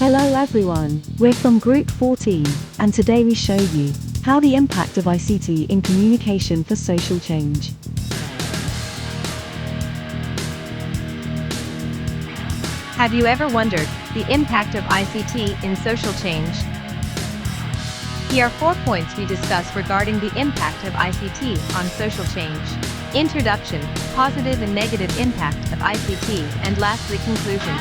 Hello everyone, we're from Group 14, and today we show you how the impact of ICT in communication for social change. Have you ever wondered the impact of ICT in social change? Here are 4 points we discuss regarding the impact of ICT on social change. Introduction, positive and negative impact of ICT, and lastly conclusion.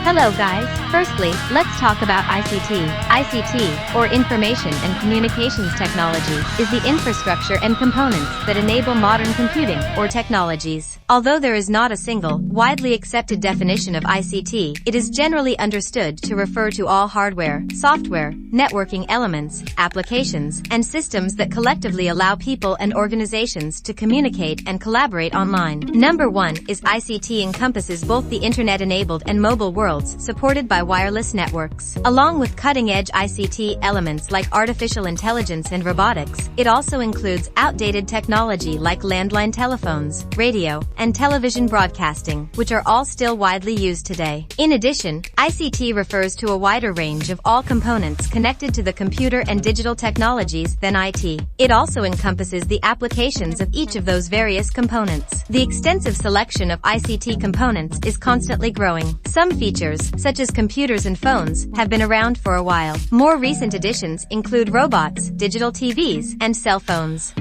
Hello guys, firstly, let's talk about ICT. ICT, or Information and Communications Technology, is the infrastructure and components that enable modern computing or technologies. Although there is not a single, widely accepted definition of ICT, it is generally understood to refer to all hardware, software, networking elements, applications, and systems that collectively allow people and organizations to communicate and collaborate online. Number 1 is ICT encompasses both the internet-enabled and mobile worlds supported by wireless networks. Along with cutting-edge ICT elements like artificial intelligence and robotics, it also includes outdated technology like landline telephones, radio, and television broadcasting, which are all still widely used today. In addition, ICT refers to a wider range of all components connected to the computer and digital technologies than IT. It also encompasses the applications of each of those various components. The extensive selection of ICT components is constantly growing. Some features, such as computers and phones, have been around for a while. More recent additions include robots, digital TVs, and cell phones.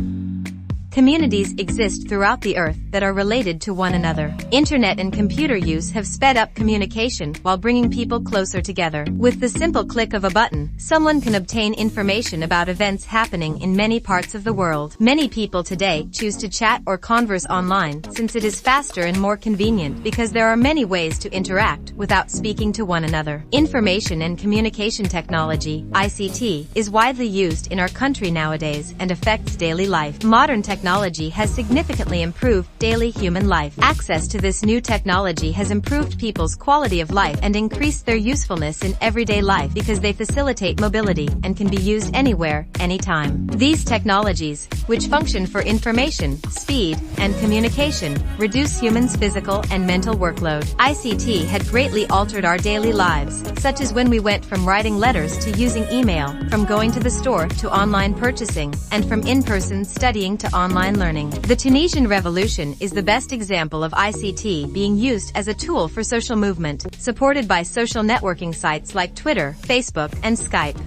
Communities exist throughout the earth that are related to one another. Internet and computer use have sped up communication while bringing people closer together. With the simple click of a button, someone can obtain information about events happening in many parts of the world. Many people today choose to chat or converse online since it is faster and more convenient because there are many ways to interact without speaking to one another. Information and communication technology, ICT, is widely used in our country nowadays and affects daily life. Modern technology has significantly improved daily human life. Access to this new technology has improved people's quality of life and increased their usefulness in everyday life because they facilitate mobility and can be used anywhere, anytime. These technologies, which function for information, speed, and communication, reduce humans' physical and mental workload. ICT had greatly altered our daily lives, such as when we went from writing letters to using email, from going to the store to online purchasing, and from in-person studying to online learning. The Tunisian Revolution is the best example of ICT being used as a tool for social movement, supported by social networking sites like Twitter, Facebook, and Skype.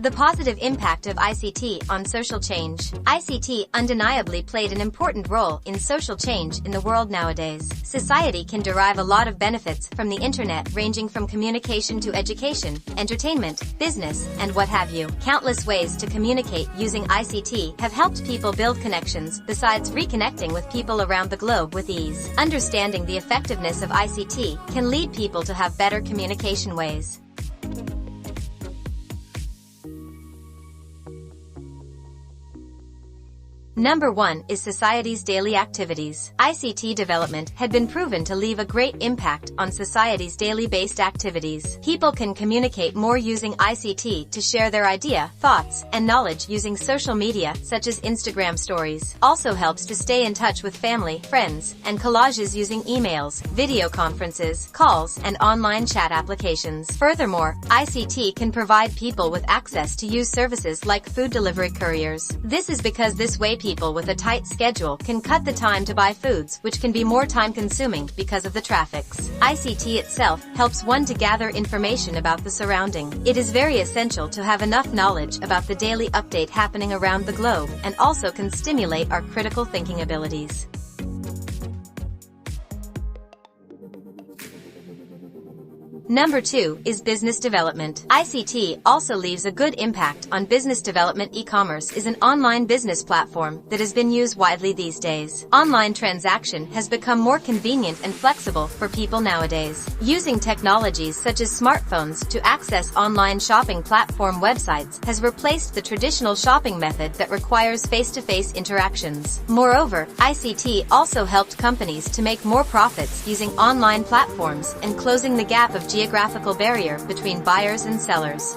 The positive impact of ICT on social change. ICT undeniably played an important role in social change in the world nowadays. Society can derive a lot of benefits from the internet, ranging from communication to education, entertainment, business, and what have you. Countless ways to communicate using ICT have helped people build connections, besides reconnecting with people around the globe with ease. Understanding the effectiveness of ICT can lead people to have better communication ways. Number 1 is society's daily activities. ICT development had been proven to leave a great impact on society's daily-based activities. People can communicate more using ICT to share their idea, thoughts, and knowledge using social media such as Instagram stories. Also helps to stay in touch with family, friends, and collages using emails, video conferences, calls, and online chat applications. Furthermore, ICT can provide people with access to use services like food delivery couriers. This is because this way people with a tight schedule can cut the time to buy foods, which can be more time-consuming because of the traffics. ICT itself helps one to gather information about the surrounding. It is very essential to have enough knowledge about the daily update happening around the globe, and also can stimulate our critical thinking abilities. Number 2 is business development. ICT also leaves a good impact on business development. E-commerce is an online business platform that has been used widely these days. Online transaction has become more convenient and flexible for people nowadays. Using technologies such as smartphones to access online shopping platform websites has replaced the traditional shopping method that requires face-to-face interactions. Moreover, ICT also helped companies to make more profits using online platforms and closing the gap of geographical barrier between buyers and sellers.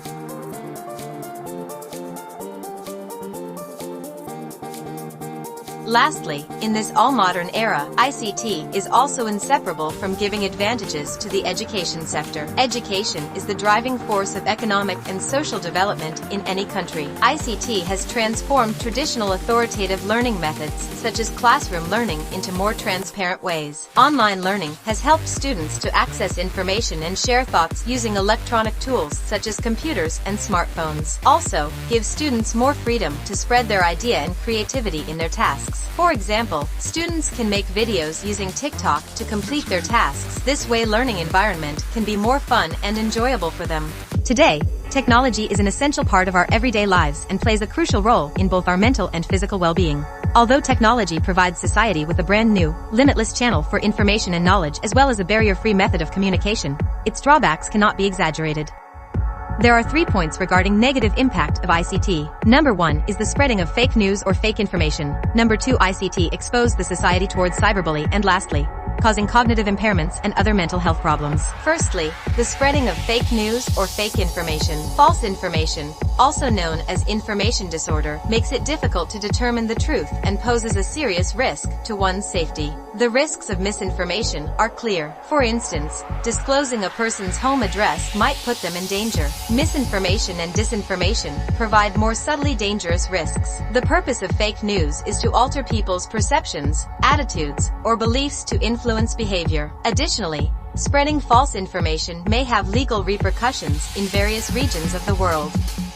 Lastly, in this all-modern era, ICT is also inseparable from giving advantages to the education sector. Education is the driving force of economic and social development in any country. ICT has transformed traditional authoritative learning methods, such as classroom learning, into more transparent ways. Online learning has helped students to access information and share thoughts using electronic tools such as computers and smartphones. Also, gives students more freedom to spread their idea and creativity in their tasks. For example, students can make videos using TikTok to complete their tasks. This way, learning environment can be more fun and enjoyable for them. Today, technology is an essential part of our everyday lives and plays a crucial role in both our mental and physical well-being. Although technology provides society with a brand new, limitless channel for information and knowledge as well as a barrier-free method of communication, its drawbacks cannot be exaggerated. There are 3 points regarding negative impact of ICT. Number 1 is the spreading of fake news or fake information. Number 2, ICT exposed the society towards cyberbullying, and lastly, causing cognitive impairments and other mental health problems. Firstly, the spreading of fake news or fake information. False information, also known as information disorder, makes it difficult to determine the truth and poses a serious risk to one's safety. The risks of misinformation are clear. For instance, disclosing a person's home address might put them in danger. Misinformation and disinformation provide more subtly dangerous risks. The purpose of fake news is to alter people's perceptions, attitudes, or beliefs to influence behavior. Additionally, spreading false information may have legal repercussions in various regions of the world.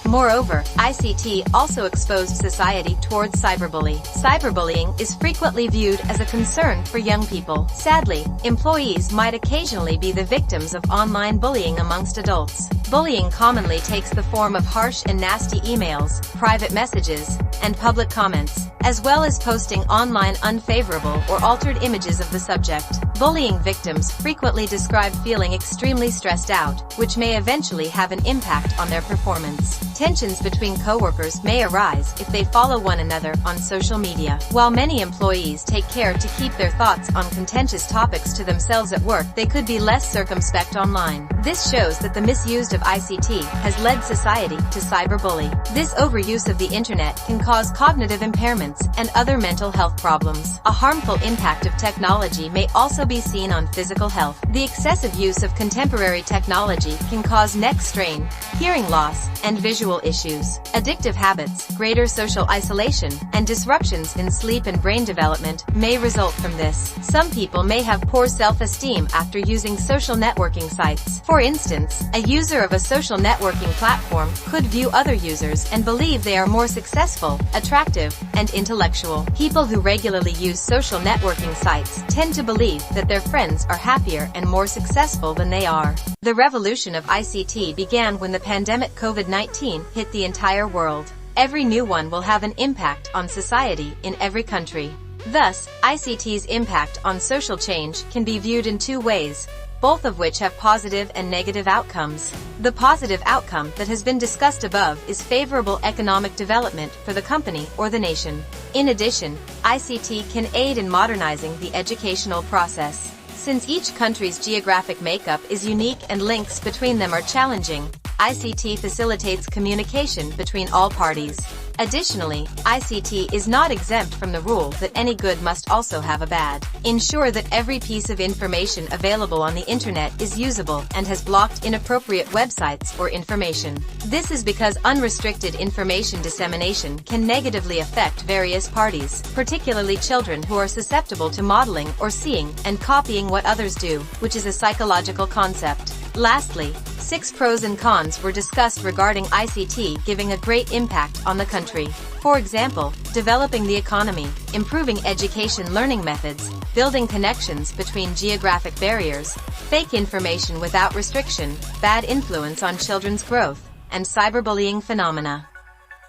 Moreover, ICT also exposed society towards cyberbullying. Cyberbullying is frequently viewed as a concern for young people. Sadly, employees might occasionally be the victims of online bullying amongst adults. Bullying commonly takes the form of harsh and nasty emails, private messages, and public comments, as well as posting online unfavorable or altered images of the subject. Bullying victims frequently describe feeling extremely stressed out, which may eventually have an impact on their performance. Tensions between coworkers may arise if they follow one another on social media. While many employees take care to keep their thoughts on contentious topics to themselves at work, they could be less circumspect online. This shows that the misuse of ICT has led society to cyberbully. This overuse of the internet can cause cognitive impairments and other mental health problems. A harmful impact of technology may also be seen on physical health. The excessive use of contemporary technology can cause neck strain, hearing loss, and visual issues. Addictive habits, greater social isolation, and disruptions in sleep and brain development may result from this. Some people may have poor self-esteem after using social networking sites. For instance, a user of a social networking platform could view other users and believe they are more successful, attractive, and intellectual. People who regularly use social networking sites tend to believe that their friends are happier and more successful than they are. The revolution of ICT began when the pandemic COVID-19 hit the entire world. Every new one will have an impact on society in every country. Thus, ICT's impact on social change can be viewed in 2 ways, both of which have positive and negative outcomes. The positive outcome that has been discussed above is favorable economic development for the company or the nation. In addition, ICT can aid in modernizing the educational process. Since each country's geographic makeup is unique and links between them are challenging, ICT facilitates communication between all parties. Additionally, ICT is not exempt from the rule that any good must also have a bad. Ensure that every piece of information available on the internet is usable and has blocked inappropriate websites or information. This is because unrestricted information dissemination can negatively affect various parties, particularly children who are susceptible to modeling or seeing and copying what others do, which is a psychological concept. Lastly, 6 pros and cons were discussed regarding ICT giving a great impact on the country. For example, developing the economy, improving education learning methods, building connections between geographic barriers, fake information without restriction, bad influence on children's growth, and cyberbullying phenomena.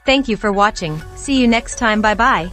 Thank you for watching. See you next time. Bye bye.